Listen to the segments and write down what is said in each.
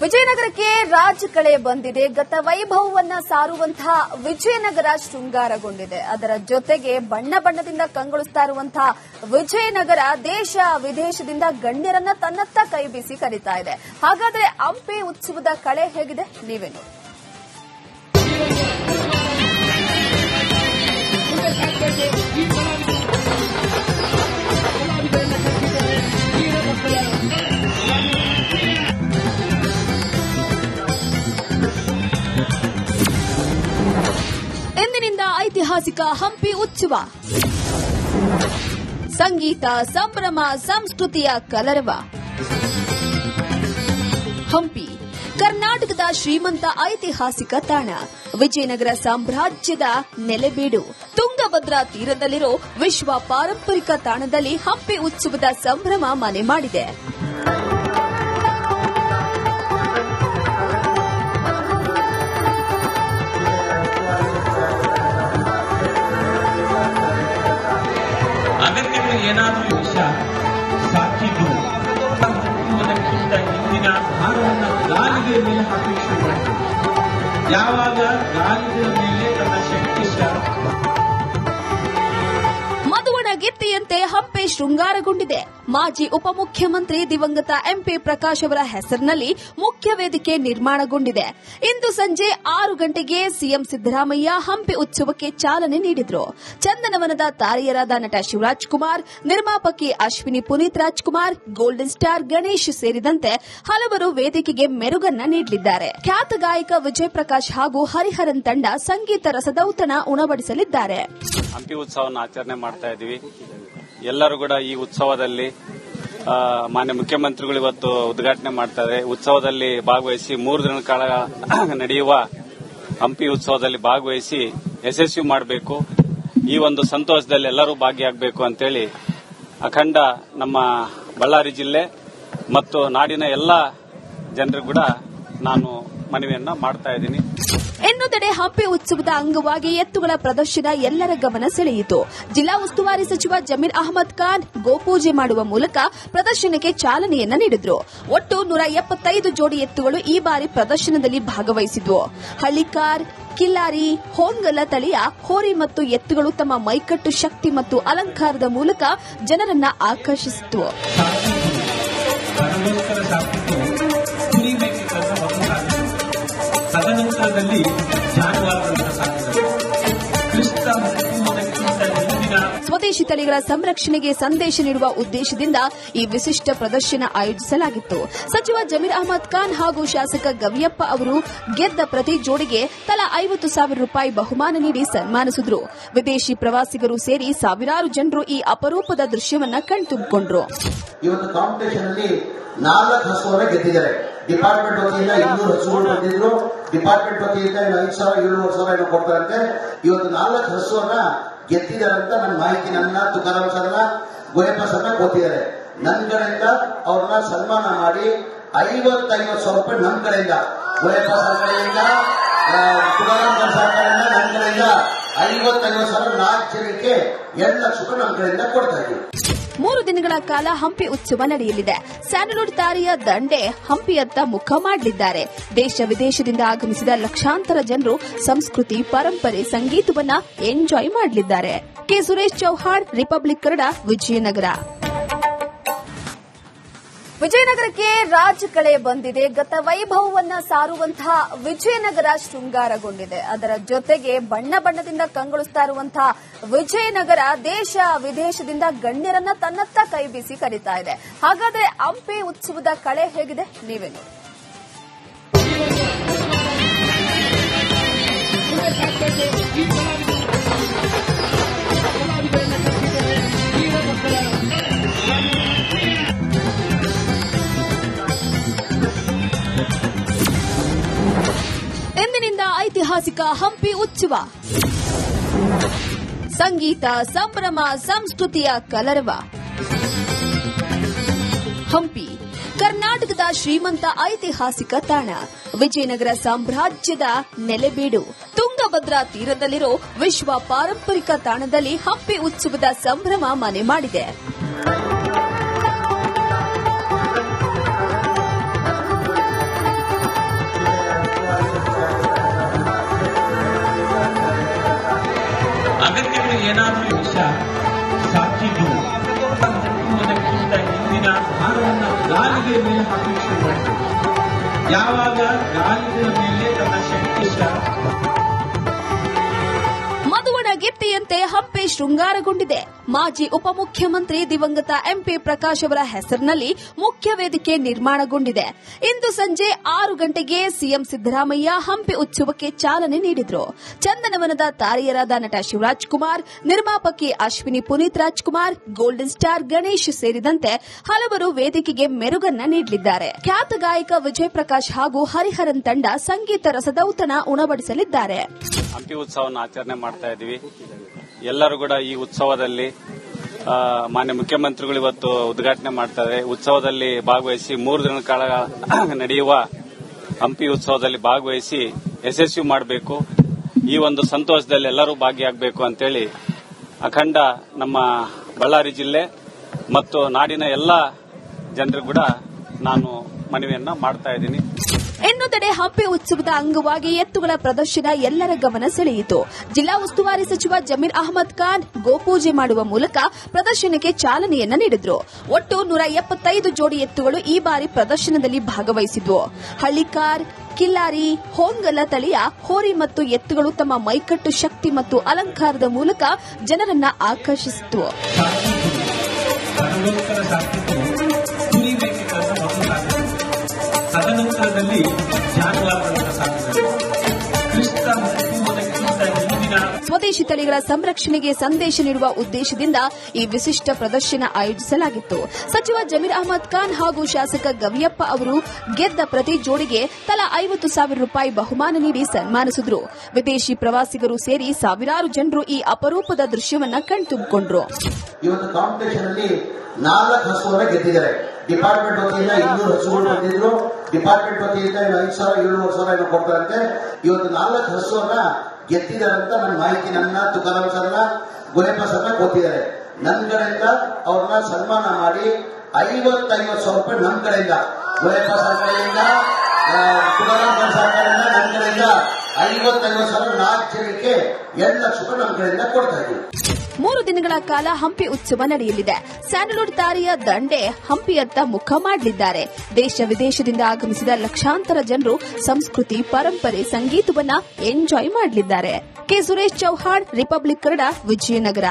ವಿಜಯನಗರಕ್ಕೆ ರಾಜಕಳೆ ಬಂದಿದೆ. ಗತ ವೈಭವವನ್ನ ಸಾರುವಂತಹ ವಿಜಯನಗರ ಶೃಂಗಾರಗೊಂಡಿದೆ. ಅದರ ಜೊತೆಗೆ ಬಣ್ಣ ಬಣ್ಣದಿಂದ ಕಂಗೊಳಿಸ್ತಾ ಇರುವಂತಹ ವಿಜಯನಗರ ದೇಶ ವಿದೇಶದಿಂದ ಗಣ್ಯರನ್ನ ತನ್ನತ್ತ ಕೈಬೀಸಿ ಕರೀತಾ ಇದೆ. ಹಾಗಾದ್ರೆ ಹಂಪಿ ಉತ್ಸವದ ಕಳೆ ಹೇಗಿದೆ ನೀವೇ ನೋಡಿ. ಇಂದಿನಿಂದ ಐತಿಹಾಸಿಕ ಹಂಪಿ ಉತ್ಸವ. ಸಂಗೀತ, ಸಂಭ್ರಮ, ಸಂಸ್ಕೃತಿಯ ಕಲರವ. ಹಂಪಿ ಕರ್ನಾಟಕದ ಶ್ರೀಮಂತ ಐತಿಹಾಸಿಕ ತಾಣ. ವಿಜಯನಗರ ಸಾಮ್ರಾಜ್ಯದ ನೆಲೆಬೀಡು. ತುಂಗಭದ್ರಾ ತೀರದಲ್ಲಿರೋ ವಿಶ್ವ ಪಾರಂಪರಿಕ ತಾಣದಲ್ಲಿ ಹಂಪಿ ಉತ್ಸವದ ಸಂಭ್ರಮ ಮನೆ ಮಾಡಿದೆ. ಅಗತ್ಯಗಳು ಏನಾದರೂ ವಿಷಯ ಸಾಕಿದ್ದು ಕುಟುಂಬದಕ್ಕಿಂತ ಹಿಂದಿನ ಭಾರವನ್ನು ಗಾಲಿಗೆ ಮೇಲೆ ಹಾಕಿ ಶುರು ಮಾಡಿತು. ಯಾವಾಗ ಗಾಲಿಗಳ ಮೇಲೆ ತನ್ನ ಶಕ್ತಿ ಗೆತ್ತೆಯಂತೆ ಹಂಪಿ ಶೃಂಗಾರಗೊಂಡಿದೆ. ಮಾಜಿ ಉಪಮುಖ್ಯಮಂತ್ರಿ ದಿವಂಗತ ಎಂಪಿ ಪ್ರಕಾಶ್ ಅವರ ಹೆಸರಿನಲ್ಲಿ ಮುಖ್ಯ ವೇದಿಕೆ ನಿರ್ಮಾಣಗೊಂಡಿದೆ. ಇಂದು ಸಂಜೆ 6 ಗಂಟೆಗೆ ಸಿಎಂ ಸಿದ್ದರಾಮಯ್ಯ ಹಂಪಿ ಉತ್ಸವಕ್ಕೆ ಚಾಲನೆ ನೀಡಿದ್ರು. ಚಂದನವನದ ತಾರೆಯರಾದ ನಟ ಶಿವರಾಜ್ ಕುಮಾರ್, ನಿರ್ಮಾಪಕಿ ಅಶ್ವಿನಿ ಪುನೀತ್ ರಾಜ್ಕುಮಾರ್, ಗೋಲ್ಡನ್ ಸ್ಟಾರ್ ಗಣೇಶ್ ಸೇರಿದಂತೆ ಹಲವರು ವೇದಿಕೆಗೆ ಮೆರುಗನ್ನ ನೀಡಲಿದ್ದಾರೆ. ಖ್ಯಾತ ಗಾಯಕ ವಿಜಯ್ ಪ್ರಕಾಶ್ ಹಾಗೂ ಹರಿಹರನ್ ತಂಡ ಸಂಗೀತ ರಸದೌತಣ ಉಣಬಡಿಸಲಿದ್ದಾರೆ. ಹಂಪಿ ಉತ್ಸವವನ್ನು ಆಚರಣೆ ಮಾಡ್ತಾ ಇದ್ದೀವಿ. ಎಲ್ಲರೂ ಕೂಡ ಈ ಉತ್ಸವದಲ್ಲಿ ಮಾನ್ಯ ಮುಖ್ಯಮಂತ್ರಿಗಳು ಇವತ್ತು ಉದ್ಘಾಟನೆ ಮಾಡ್ತಾರೆ. ಉತ್ಸವದಲ್ಲಿ ಭಾಗವಹಿಸಿ 3 ದಿನಗಳ ಕಾಲ ನಡೆಯುವ ಹಂಪಿ ಉತ್ಸವದಲ್ಲಿ ಭಾಗವಹಿಸಿ ಯಶಸ್ವಿ ಮಾಡಬೇಕು. ಈ ಒಂದು ಸಂತೋಷದಲ್ಲಿ ಎಲ್ಲರೂ ಭಾಗಿಯಾಗಬೇಕು ಅಂತೇಳಿ ಅಖಂಡ ನಮ್ಮ ಬಳ್ಳಾರಿ ಜಿಲ್ಲೆ ಮತ್ತು ನಾಡಿನ ಎಲ್ಲ ಜನರಿಗೂ ಕೂಡ ನಾನು ಮನವಿಯನ್ನ ಮಾಡ್ತಾ ಇದ್ದೀನಿ. ಇನ್ನೊಂದೆಡೆ ಹಂಪಿ ಉತ್ಸವದ ಅಂಗವಾಗಿ ಎತ್ತುಗಳ ಪ್ರದರ್ಶನ ಎಲ್ಲರ ಗಮನ ಸೆಳೆಯಿತು. ಜಿಲ್ಲಾ ಉಸ್ತುವಾರಿ ಸಚಿವ ಜಮೀರ್ ಅಹಮದ್ ಖಾನ್ ಗೋಪೂಜೆ ಮಾಡುವ ಮೂಲಕ ಪ್ರದರ್ಶನಕ್ಕೆ ಚಾಲನೆಯನ್ನ ನೀಡಿದ್ರು. ಒಟ್ಟು 175 ಜೋಡಿ ಎತ್ತುಗಳು ಈ ಬಾರಿ ಪ್ರದರ್ಶನದಲ್ಲಿ ಭಾಗವಹಿಸಿದ್ವು. ಹಳ್ಳಿಕಾರ್, ಕಿಲ್ಲಾರಿ, ಹೋಂಗಲ ತಳಿಯ ಹೋರಿ ಮತ್ತು ಎತ್ತುಗಳು ತಮ್ಮ ಮೈಕಟ್ಟು ಶಕ್ತಿ ಮತ್ತು ಅಲಂಕಾರದ ಮೂಲಕ ಜನರನ್ನ ಆಕರ್ಷಿಸಿದ್ವು. ತದನಂತರದಲ್ಲಿ ಸ್ವದೇಶಿ ತಳಿಗಳ ಸಂರಕ್ಷಣೆಗೆ ಸಂದೇಶ ನೀಡುವ ಉದ್ದೇಶದಿಂದ ಈ ವಿಶಿಷ್ಟ ಪ್ರದರ್ಶನ ಆಯೋಜಿಸಲಾಗಿತ್ತು. ಸಚಿವ ಜಮೀರ್ ಅಹಮದ್ ಖಾನ್ ಹಾಗೂ ಶಾಸಕ ಗವಿಯಪ್ಪ ಅವರು ಗೆದ್ದ ಪ್ರತಿ ಜೋಡಿಗೆ ತಲಾ 50,000 ರೂಪಾಯಿ ಬಹುಮಾನ ನೀಡಿ ಸನ್ಮಾನಿಸಿದ್ರು. ವಿದೇಶಿ ಪ್ರವಾಸಿಗರು ಸೇರಿ ಸಾವಿರಾರು ಜನರು ಈ ಅಪರೂಪದ ದೃಶ್ಯವನ್ನ ಕಣ್ತುಂಬಿಕೊಂಡ್ರು. ಇವತ್ತು ಕಾಂಪಿಟೇಷನ್ ಅಲ್ಲಿ 4 ಹಸುವನ್ನ ಗೆದ್ದಿದ್ದಾರೆ. ಡಿಪಾರ್ಟ್ಮೆಂಟ್ ವತಿಯಿಂದ 200 ಹಸುಗಳು ಬಂದಿದ್ರು. ಡಿಪಾರ್ಟ್ಮೆಂಟ್ ವತಿಯಿಂದ 5,000-7,000 ಏನೋ ಕೊಡ್ತಾರಂತೆ. ಇವತ್ತು 4 ಹಸುವನ್ನ ಗೆದ್ದಿದ್ದಾರೆ ಅಂತ ನನ್ನ ಮಾಹಿತಿ ನನ್ನ ತುಕಾರಾಮ್ ಸರ್ನ ಗೋಯಪ್ಪ ಸರ್ನ ಕೊಟ್ಟಿದ್ದಾರೆ. ನನ್ನ ಕಡೆಯಿಂದ ಅವ್ರನ್ನ ಸನ್ಮಾನ ಮಾಡಿ 50,000 ರೂಪಾಯಿ ನನ್ನ ಕಡೆಯಿಂದ, ಗೋಯಪ್ಪ ಸರ್ ಕಡೆಯಿಂದ, ತುಕಾರಾಮ್ ಸರ್ ಕಡೆಯಿಂದ, ನನ್ನ ಕಡೆಯಿಂದ 50,000 4 ಜನಕ್ಕೆ 2 ಲಕ್ಷ ರೂಪಾಯಿ ನಮ್ಮ ಕಡೆಯಿಂದ ಕೊಡ್ತಾ ಇದ್ದೀವಿ. 3 ದಿನಗಳ ಕಾಲ ಹಂಪಿ ಉತ್ಸವ ನಡೆಯಲಿದೆ. ಸ್ಯಾಂಡಲ್ವುಡ್ ತಾರೆಯ ದಂಡೆ ಹಂಪಿಯತ್ತ ಮುಖ ಮಾಡಲಿದ್ದಾರೆ. ದೇಶ ವಿದೇಶದಿಂದ ಆಗಮಿಸಿದ ಲಕ್ಷಾಂತರ ಜನರು ಸಂಸ್ಕೃತಿ, ಪರಂಪರೆ, ಸಂಗೀತವನ್ನ ಎಂಜಾಯ್ ಮಾಡಲಿದ್ದಾರೆ. K Suresh Chauhan, Republic Kannada, Vijayanagara. ವಿಜಯನಗರಕ್ಕೆ ರಾಜಕಳೆ ಬಂದಿದೆ. ಗತ ವೈಭವವನ್ನ ಸಾರುವಂತಹ ವಿಜಯನಗರ ಶೃಂಗಾರಗೊಂಡಿದೆ. ಅದರ ಜೊತೆಗೆ ಬಣ್ಣ ಬಣ್ಣದಿಂದ ಕಂಗೊಳಿಸ್ತಾ ಇರುವಂತಹ ವಿಜಯನಗರ ದೇಶ ವಿದೇಶದಿಂದ ಗಣ್ಯರನ್ನ ತನ್ನತ್ತ ಕೈಬೀಸಿ ಕರೀತಾ ಇದೆ. ಹಾಗಾದ್ರೆ ಹಂಪಿ ಉತ್ಸವದ ಕಳೆ ಹೇಗಿದೆ ನೀವೇ ನೋಡಿ. ಇಂದಿನಿಂದ ಐತಿಹಾಸಿಕ ಹಂಪಿ ಉತ್ಸವ. ಸಂಗೀತ, ಸಂಭ್ರಮ, ಸಂಸ್ಕೃತಿಯ ಕಲರವ. ಹಂಪಿ ಕರ್ನಾಟಕದ ಶ್ರೀಮಂತ ಐತಿಹಾಸಿಕ ತಾಣ. ವಿಜಯನಗರ ಸಾಮ್ರಾಜ್ಯದ ನೆಲೆಬೀಡು. ತುಂಗಭದ್ರಾ ತೀರದಲ್ಲಿರೋ ವಿಶ್ವ ಪಾರಂಪರಿಕ ತಾಣದಲ್ಲಿ ಹಂಪಿ ಉತ್ಸವದ ಸಂಭ್ರಮ ಮನೆ ಮಾಡಿದೆ. ಯಾವಾಗ ಗಾಳಿಗಳ ಮೇಲೆ ತನ್ನ ಶಕ್ತಿ ಮದುವಣಗಿತ್ತಿಯಂತೆ ಹಂಪಿ ಶೃಂಗಾರಗೊಂಡಿದೆ. ಮಾಜಿ ಉಪಮುಖ್ಯಮಂತ್ರಿ ದಿವಂಗತ ಎಂಪಿ ಪ್ರಕಾಶ್ ಅವರ ಹೆಸರಿನಲ್ಲಿ ಮುಖ್ಯ ವೇದಿಕೆ ನಿರ್ಮಾಣಗೊಂಡಿದೆ. ಇಂದು ಸಂಜೆ 6 ಗಂಟೆಗೆ ಸಿಎಂ ಸಿದ್ದರಾಮಯ್ಯ ಹಂಪಿ ಉತ್ಸವಕ್ಕೆ ಚಾಲನೆ ನೀಡಿದರು. ಚಂದನವನದ ತಾರೆಯರಾದ ನಟ ಶಿವರಾಜ್ ಕುಮಾರ್, ನಿರ್ಮಾಪಕಿ ಅಶ್ವಿನಿ ಪುನೀತ್ ರಾಜ್ಕುಮಾರ್, ಗೋಲ್ಡನ್ ಸ್ಟಾರ್ ಗಣೇಶ್ ಸೇರಿದಂತೆ ಹಲವರು ವೇದಿಕೆಗೆ ಮೆರುಗನ್ನ ನೀಡಲಿದ್ದಾರೆ. ಖ್ಯಾತ ಗಾಯಕ ವಿಜಯ್ ಪ್ರಕಾಶ್ ಹಾಗೂ ಹರಿಹರನ್ ತಂಡ ಸಂಗೀತ ರಸದೌತಣ ಉಣಬಡಿಸಲಿದ್ದಾರೆ. ಹಂಪಿ ಉತ್ಸವವನ್ನು ಆಚರಣೆ ಮಾಡ್ತಾ ಇದ್ದೀವಿ. ಎಲ್ಲರೂ ಕೂಡ ಈ ಉತ್ಸವದಲ್ಲಿ ಮಾನ್ಯ ಮುಖ್ಯಮಂತ್ರಿಗಳು ಇವತ್ತು ಉದ್ಘಾಟನೆ ಮಾಡ್ತಾರೆ. ಉತ್ಸವದಲ್ಲಿ ಭಾಗವಹಿಸಿ 3 ದಿನಗಳ ಕಾಲ ನಡೆಯುವ ಹಂಪಿ ಉತ್ಸವದಲ್ಲಿ ಭಾಗವಹಿಸಿ ಯಶಸ್ವಿ ಮಾಡಬೇಕು. ಈ ಒಂದು ಸಂತೋಷದಲ್ಲಿ ಎಲ್ಲರೂ ಭಾಗಿಯಾಗಬೇಕು ಅಂತೇಳಿ ಅಖಂಡ ನಮ್ಮ ಬಳ್ಳಾರಿ ಜಿಲ್ಲೆ ಮತ್ತು ನಾಡಿನ ಎಲ್ಲ ಜನರಿಗೂ ಕೂಡ ನಾನು ಮನವಿಯನ್ನ ಮಾಡ್ತಾ ಇದ್ದೀನಿ. ಇನ್ನೊಂದೆಡೆ ಹಂಪಿ ಉತ್ಸವದ ಅಂಗವಾಗಿ ಎತ್ತುಗಳ ಪ್ರದರ್ಶನ ಎಲ್ಲರ ಗಮನ ಸೆಳೆಯಿತು. ಜಿಲ್ಲಾ ಉಸ್ತುವಾರಿ ಸಚಿವ ಜಮೀರ್ ಅಹಮದ್ ಖಾನ್ ಗೋಪೂಜೆ ಮಾಡುವ ಮೂಲಕ ಪ್ರದರ್ಶನಕ್ಕೆ ಚಾಲನೆಯನ್ನ ನೀಡಿದ್ರು. ಒಟ್ಟು 175 ಜೋಡಿ ಎತ್ತುಗಳು ಈ ಬಾರಿ ಪ್ರದರ್ಶನದಲ್ಲಿ ಭಾಗವಹಿಸಿದ್ವು. ಹಳ್ಳಿಕಾರ್, ಕಿಲ್ಲಾರಿ, ಹೋಂಗಲ ತಳಿಯ ಹೋರಿ ಮತ್ತು ಎತ್ತುಗಳು ತಮ್ಮ ಮೈಕಟ್ಟು ಶಕ್ತಿ ಮತ್ತು ಅಲಂಕಾರದ ಮೂಲಕ ಜನರನ್ನ ಆಕರ್ಷಿಸಿದ್ವು. ತದನಂತರದಲ್ಲಿ ಜಾನುವಾರುಗಳ ಸಾಕಣೆ, ಕ್ರಿಸ್ತ ಹುಟ್ಟುವುದಕ್ಕಿಂತ ಹಿಂದಿನ ಸ್ವದೇಶಿ ತಳಿಗಳ ಸಂರಕ್ಷಣೆಗೆ ಸಂದೇಶ ನೀಡುವ ಉದ್ದೇಶದಿಂದ ಈ ವಿಶಿಷ್ಟ ಪ್ರದರ್ಶನ ಆಯೋಜಿಸಲಾಗಿತ್ತು. ಸಚಿವ ಜಮೀರ್ ಅಹಮದ್ ಖಾನ್ ಹಾಗೂ ಶಾಸಕ ಗವಿಯಪ್ಪ ಅವರು ಗೆದ್ದ ಪ್ರತಿ ಜೋಡಿಗೆ ತಲಾ 50,000 ರೂಪಾಯಿ ಬಹುಮಾನ ನೀಡಿ ಸನ್ಮಾನಿಸಿದ್ರು. ವಿದೇಶಿ ಪ್ರವಾಸಿಗರು ಸೇರಿ ಸಾವಿರಾರು ಜನರು ಈ ಅಪರೂಪದ ದೃಶ್ಯವನ್ನ ಕಣ್ತುಂಬಿಕೊಂಡ್ರು. ಇವತ್ತು ಕಾಂಪಿಟೇಷನ್ ಅಲ್ಲಿ 4 ಹಸುವನ್ನ ಗೆದ್ದಿದ್ದಾರೆ. ಡಿಪಾರ್ಟ್ಮೆಂಟ್ ವತಿಯಿಂದ 200 ಹಸುಗಳು ಬಂದಿದ್ರು. ಡಿಪಾರ್ಟ್ಮೆಂಟ್ ವತಿಯಿಂದ 5,000-7,500 ಕೊಡ್ತಾರಂತೆ. ಇವತ್ತು 4 ಹಸುವನ್ನ ಗೆದ್ದಿದ್ದಾರಂತ ನನ್ನ ಮಾಹಿತಿ ನನ್ನ ತುಕಾರಾಮ್ ಸರ್ನ ಗುಲೇಪ ಸರ್ನ ಕೊಟ್ಟಿದ್ದಾರೆ. ನನ್ನ ಕಡೆಯಿಂದ ಅವ್ರನ್ನ ಸನ್ಮಾನ ಮಾಡಿ 50,000 ರೂಪಾಯಿ ನಮ್ಮ ಕಡೆಯಿಂದ, ಗುಲೇಪ ಸರ್ ಕಡೆಯಿಂದ, ತುಕಾರಾಮ್ ಸರ್ ಕಡೆಯಿಂದ, ನನ್ನ ಕಡೆಯಿಂದ 50,000 4 ಜನಕ್ಕೆ 2 ಲಕ್ಷ ರೂಪಾಯಿ ನಮ್ಮ ಕಡೆಯಿಂದ ಕೊಡ್ತಾ ಇದ್ದೀವಿ. 3 ದಿನಗಳ ಕಾಲ ಹಂಪಿ ಉತ್ಸವ ನಡೆಯಲಿದೆ. ಸ್ಯಾಂಡಲ್ವುಡ್ ತಾರೆಯ ದಂಡೆ ಹಂಪಿಯತ್ತ ಮುಖ ಮಾಡಲಿದ್ದಾರೆ. ದೇಶ ವಿದೇಶದಿಂದ ಆಗಮಿಸಿದ ಲಕ್ಷಾಂತರ ಜನರು ಸಂಸ್ಕೃತಿ, ಪರಂಪರೆ, ಸಂಗೀತವನ್ನ ಎಂಜಾಯ್ ಮಾಡಲಿದ್ದಾರೆ. K Suresh Chauhan, Republic Kannada, Vijayanagara.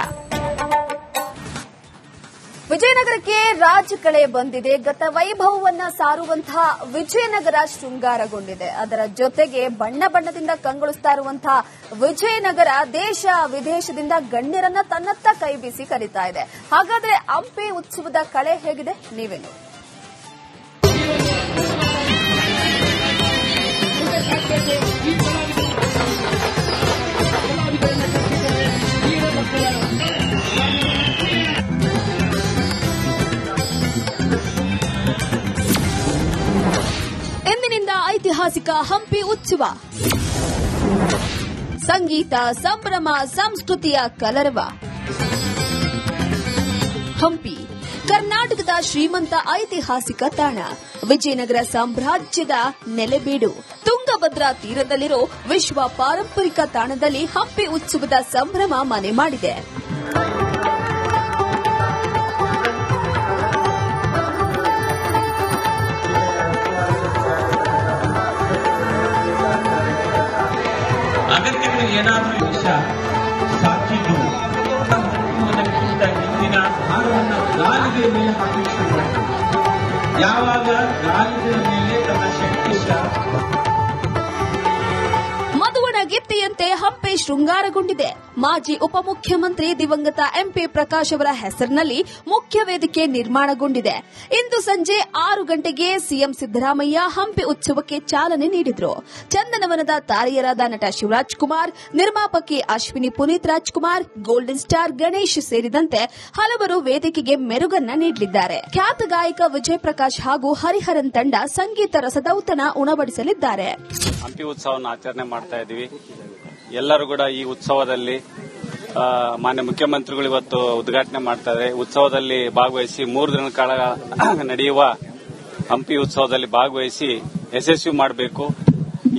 ವಿಜಯನಗರಕ್ಕೆ ರಾಜಕಳೆ ಬಂದಿದೆ. ಗತ ವೈಭವವನ್ನ ಸಾರುವಂತಹ ವಿಜಯನಗರ ಶೃಂಗಾರಗೊಂಡಿದೆ. ಅದರ ಜೊತೆಗೆ ಬಣ್ಣ ಬಣ್ಣದಿಂದ ಕಂಗೊಳಿಸ್ತಾ ಇರುವಂತಹ ವಿಜಯನಗರ ದೇಶ ವಿದೇಶದಿಂದ ಗಣ್ಯರನ್ನ ತನ್ನತ್ತ ಕೈ ಬೀಸಿ ಕರೀತಾ ಇದೆ. ಹಾಗಾದ್ರೆ ಹಂಪಿ ಉತ್ಸವದ ಕಳೆ ಹೇಗಿದೆ ನೀವೇ ನೋಡಿ. ಇಂದಿನಿಂದ ಐತಿಹಾಸಿಕ ಹಂಪಿ ಉತ್ಸವ. ಸಂಗೀತ, ಸಂಭ್ರಮ, ಸಂಸ್ಕೃತಿಯ ಕಲರವ. ಹಂಪಿ ಕರ್ನಾಟಕದ ಶ್ರೀಮಂತ ಐತಿಹಾಸಿಕ ತಾಣ. ವಿಜಯನಗರ ಸಾಮ್ರಾಜ್ಯದ ನೆಲೆಬೀಡು. ತುಂಗಭದ್ರಾ ತೀರದಲ್ಲಿರೋ ವಿಶ್ವ ಪಾರಂಪರಿಕ ತಾಣದಲ್ಲಿ ಹಂಪಿ ಉತ್ಸವದ ಸಂಭ್ರಮ ಮನೆ ಮಾಡಿದೆ. ಅಗತ್ಯಗಳು ಏನಾದರೂ ವಿಷಯ ಸಾಕಿದ್ದು ಹುಟ್ಟುವುದಕ್ಕಿಂತ ಹಿಂದಿನ ಭಾರವನ್ನು ಗಾಳಿಗೆ ಮೇಲೆ ಹಾಕಿ ಶುರು ಮಾಡಿತು. ಯಾವಾಗ ಗಾಳಿಗಳ ಮೇಲೆ ತನ್ನ ಶಕ್ತಿ ಮದುವಣಗಿತ್ತಿಯಂತೆ ಹಂಪಿ ಶೃಂಗಾರಗೊಂಡಿದೆ. ಮಾಜಿ ಉಪಮುಖ್ಯಮಂತ್ರಿ ದಿವಂಗತ ಎಂಪಿ ಪ್ರಕಾಶ್ ಅವರ ಹೆಸರಿನಲ್ಲಿ ಮುಖ್ಯ ವೇದಿಕೆ ನಿರ್ಮಾಣಗೊಂಡಿದೆ. ಇಂದು ಸಂಜೆ 6 ಗಂಟೆಗೆ ಸಿಎಂ ಸಿದ್ದರಾಮಯ್ಯ ಹಂಪಿ ಉತ್ಸವಕ್ಕೆ ಚಾಲನೆ ನೀಡಿದರು. ಚಂದನವನದ ತಾರೆಯರಾದ ನಟ ಶಿವರಾಜ್ ಕುಮಾರ್, ನಿರ್ಮಾಪಕಿ ಅಶ್ವಿನಿ ಪುನೀತ್ ರಾಜ್ಕುಮಾರ್, ಗೋಲ್ಡನ್ ಸ್ಟಾರ್ ಗಣೇಶ್ ಸೇರಿದಂತೆ ಹಲವರು ವೇದಿಕೆಗೆ ಮೆರುಗನ್ನ ನೀಡಲಿದ್ದಾರೆ. ಖ್ಯಾತ ಗಾಯಕ ವಿಜಯ್ ಪ್ರಕಾಶ್ ಹಾಗೂ ಹರಿಹರನ್ ತಂಡ ಸಂಗೀತ ರಸದೌತಣ ಉಣಬಡಿಸಲಿದ್ದಾರೆ. ಹಂಪಿ ಉತ್ಸವವನ್ನು ಆಚರಣೆ ಮಾಡ್ತಾ ಇದ್ದೀವಿ. ಎಲ್ಲರೂ ಕೂಡ ಈ ಉತ್ಸವದಲ್ಲಿ ಮಾನ್ಯ ಮುಖ್ಯಮಂತ್ರಿಗಳು ಇವತ್ತು ಉದ್ಘಾಟನೆ ಮಾಡ್ತಾರೆ. ಉತ್ಸವದಲ್ಲಿ ಭಾಗವಹಿಸಿ 3 ದಿನಗಳ ಕಾಲ ನಡೆಯುವ ಹಂಪಿ ಉತ್ಸವದಲ್ಲಿ ಭಾಗವಹಿಸಿ ಯಶಸ್ವಿ ಮಾಡಬೇಕು.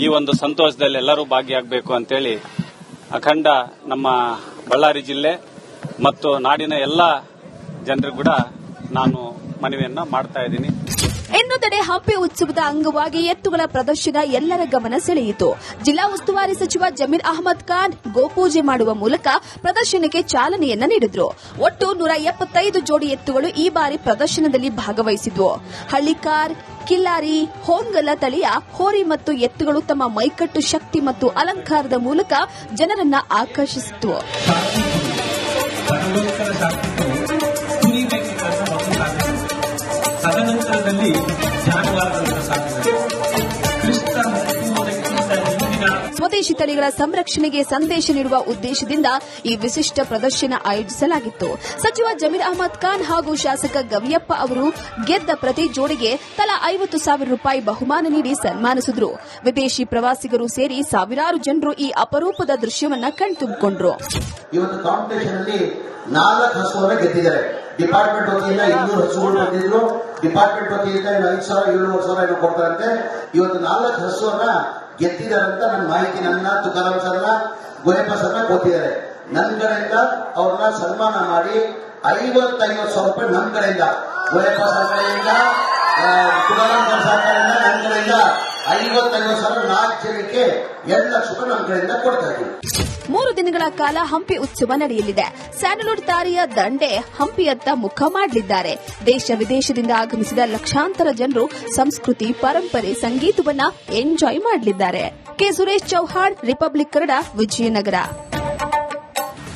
ಈ ಒಂದು ಸಂತೋಷದಲ್ಲಿ ಎಲ್ಲರೂ ಭಾಗಿಯಾಗಬೇಕು ಅಂತೇಳಿ ಅಖಂಡ ನಮ್ಮ ಬಳ್ಳಾರಿ ಜಿಲ್ಲೆ ಮತ್ತು ನಾಡಿನ ಎಲ್ಲ ಜನರಿಗೂ ಕೂಡ ನಾನು ಮನವಿಯನ್ನ ಮಾಡ್ತಾ ಇದ್ದೀನಿ. ಇನ್ನೊಂದೆಡೆ ಹಂಪಿ ಉತ್ಸವದ ಅಂಗವಾಗಿ ಎತ್ತುಗಳ ಪ್ರದರ್ಶನ ಎಲ್ಲರ ಗಮನ ಸೆಳೆಯಿತು. ಜಿಲ್ಲಾ ಉಸ್ತುವಾರಿ ಸಚಿವ ಜಮೀರ್ ಅಹಮದ್ ಖಾನ್ ಗೋಪೂಜೆ ಮಾಡುವ ಮೂಲಕ ಪ್ರದರ್ಶನಕ್ಕೆ ಚಾಲನೆಯನ್ನ ನೀಡಿದ್ರು. ಒಟ್ಟು 175 ಜೋಡಿ ಎತ್ತುಗಳು ಈ ಬಾರಿ ಪ್ರದರ್ಶನದಲ್ಲಿ ಭಾಗವಹಿಸಿದ್ವು. ಹಳ್ಳಿಕಾರ್, ಕಿಲ್ಲಾರಿ, ಹೋಂಗಲ ತಳಿಯ ಹೋರಿ ಮತ್ತು ಎತ್ತುಗಳು ತಮ್ಮ ಮೈಕಟ್ಟು ಶಕ್ತಿ ಮತ್ತು ಅಲಂಕಾರದ ಮೂಲಕ ಜನರನ್ನ ಆಕರ್ಷಿಸಿತು. ತದನಂತರದಲ್ಲಿ ಜಾನುವಾರುಗಳ ಸಾಕಣೆ ಕ್ರಿಸ್ತ ಹುಟ್ಟುವುದಕ್ಕಿಂತ ಹಿಂದಿನ ಸ್ವದೇಶಿ ತಳಿಗಳ ಸಂರಕ್ಷಣೆಗೆ ಸಂದೇಶ ನೀಡುವ ಉದ್ದೇಶದಿಂದ ಈ ವಿಶಿಷ್ಟ ಪ್ರದರ್ಶನ ಆಯೋಜಿಸಲಾಗಿತ್ತು. ಸಚಿವ ಜಮೀರ್ ಅಹಮದ್ ಖಾನ್ ಹಾಗೂ ಶಾಸಕ ಗವಿಯಪ್ಪ ಅವರು ಗೆದ್ದ ಪ್ರತಿ ಜೋಡಿಗೆ ತಲಾ 50,000 ರೂಪಾಯಿ ಬಹುಮಾನ ನೀಡಿ ಸನ್ಮಾನಿಸಿದ್ರು. ವಿದೇಶಿ ಪ್ರವಾಸಿಗರು ಸೇರಿ ಸಾವಿರಾರು ಜನರು ಈ ಅಪರೂಪದ ದೃಶ್ಯವನ್ನ ಕಣ್ತುಂಬಿಕೊಂಡ್ರು. ಇವತ್ತು ಕಾಂಪಿಟೇಷನ್ ಅಲ್ಲಿ 4 ಹಸುವನ್ನ ಗೆದ್ದಿದ್ದಾರೆ. ಡಿಪಾರ್ಟ್ಮೆಂಟ್ ವತಿಯಿಂದ 200 ಹಸುಗಳು ಬಂದಿದ್ರು. ಡಿಪಾರ್ಟ್ಮೆಂಟ್ ವತಿಯಿಂದ 5,000-7,500 ಏನೋ ಕೊಡ್ತಾರಂತೆ. ಇವತ್ತು 4 ಹಸುವನ್ನ ಗೆದ್ದಿದ್ದಾರಂತ ನನ್ನ ಮಾಹಿತಿ ನನ್ನ ತುಕಾರಾಮ್ ಸರ್ನ ಗೋಯಪ್ಪ ಸರ್ನ ಕೊಟ್ಟಿದ್ದಾರೆ. ನನ್ನ ಕಡೆಯಿಂದ ಅವ್ರನ್ನ ಸನ್ಮಾನ ಮಾಡಿ 50,000 ರೂಪಾಯಿ ನನ್ನ ಕಡೆಯಿಂದ ಗೋಯಪ್ಪ ಸರ್ ಕಡೆಯಿಂದ ತುಕಾರಾಮ್ ಸರ್ ಕಡೆಯಿಂದ ನನ್ನ ಕಡೆಯಿಂದ 50,000 4 ಜನಕ್ಕೆ 2 ಲಕ್ಷ ರೂಪಾಯಿ ನಮ್ಮ ಕಡೆಯಿಂದ ಕೊಡ್ತಾ ಇದ್ದೀವಿ. 3 ದಿನಗಳ ಕಾಲ ಹಂಪಿ ಉತ್ಸವ ನಡೆಯಲಿದೆ. ಸ್ಯಾಂಡಲ್ವುಡ್ ತಾರೆಯ ದಂಡೆ ಹಂಪಿಯತ್ತ ಮುಖ ಮಾಡಲಿದ್ದಾರೆ. ದೇಶ ವಿದೇಶದಿಂದ ಆಗಮಿಸಿದ ಲಕ್ಷಾಂತರ ಜನರು ಸಂಸ್ಕೃತಿ, ಪರಂಪರೆ, ಸಂಗೀತವನ್ನ ಎಂಜಾಯ್ ಮಾಡಲಿದ್ದಾರೆ. K Suresh Chauhan, Republic Kannada, Vijayanagara.